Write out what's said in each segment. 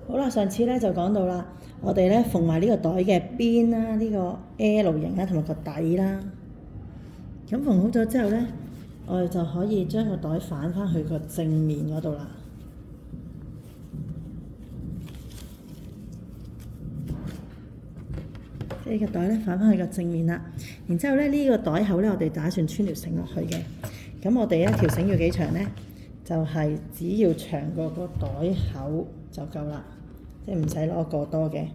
好啦，上次咧就講到啦，我哋咧縫埋呢個袋嘅邊啦，呢個 L 型啦，同埋個底啦。咁縫好咗之後咧，我哋就可以將個袋反翻去個正面嗰度啦。呢個袋咧反翻去個正面啦。然之後咧呢個袋口咧，我哋打算穿條繩落去嘅。咁我哋一條繩要幾長咧？就係只要長過個袋口就夠啦，即係唔使攞過多嘅。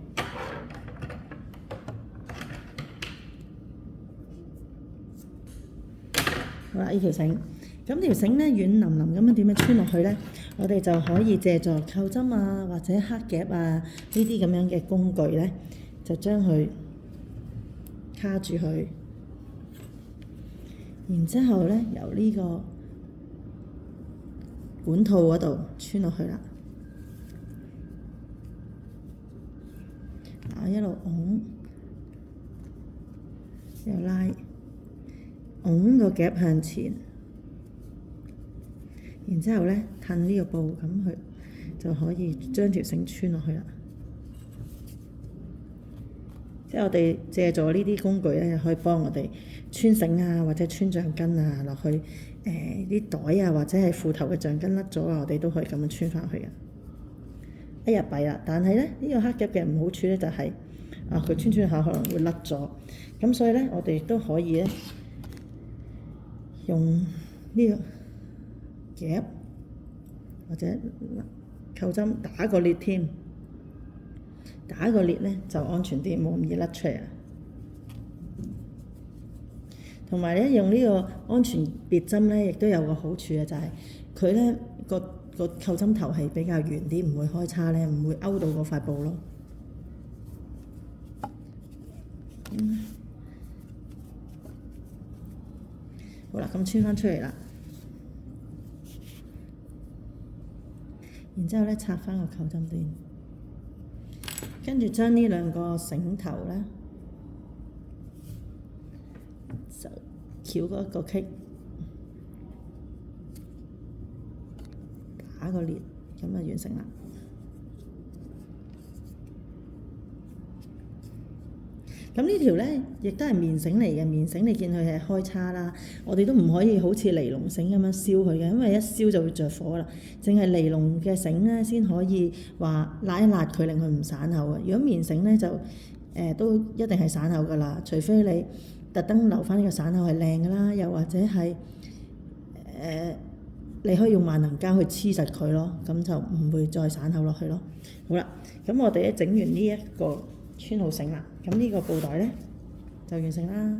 好啦，呢條繩，咁條繩咧軟腍腍咁樣點樣穿落去咧？我哋就可以借助扣針啊，或者黑夾啊呢啲咁樣嘅工具咧，就將佢卡住佢。然之後咧，由呢個管套嗰度穿落去啦，一路拱，一路拉，拱個夾向前，然之後咧褪呢個布，咁佢就可以將條繩穿落去啦。即係我哋借助呢啲工具咧，可以幫我哋穿繩啊，或者穿橡筋啊落去。啲袋啊，或者係褲頭嘅橡筋甩咗啊，我哋都可以咁樣穿翻去嘅。哎呀弊啦！但係咧呢個黑夾嘅唔好處咧就係佢穿穿下可能會甩咗，咁所以咧我哋亦都可以咧用呢個夾或者扣針打個裂添，打個裂咧就安全啲，冇咁易甩出嚟啊！同埋咧，用呢個安全別針咧，亦都有個好處嘅，就係佢咧個扣針頭係比較圓啲，唔會開叉咧，唔會勾到嗰塊布咯。好啦，咁穿翻出嚟啦，然之後咧拆翻個扣針端，跟住將呢兩個繩頭咧，就翹嗰一個棘，打個裂，咁就完成啦。咁呢條咧亦都係棉繩嚟嘅，棉繩你見佢係開叉啦，我哋都唔可以好似尼龍繩咁樣燒佢嘅，因為一燒就會着火啦。淨係尼龍嘅繩咧先可以話拉一拉佢，令佢唔散口嘅。如果棉繩咧就都一定係散口噶啦，除非你特登留翻呢個散口係靚噶啦，又或者係你可以用萬能膠去黐實佢咯，咁就唔會再散口落去咯。好啦，咁我哋咧整完呢一個穿好繩啦，咁呢個布袋咧就完成啦。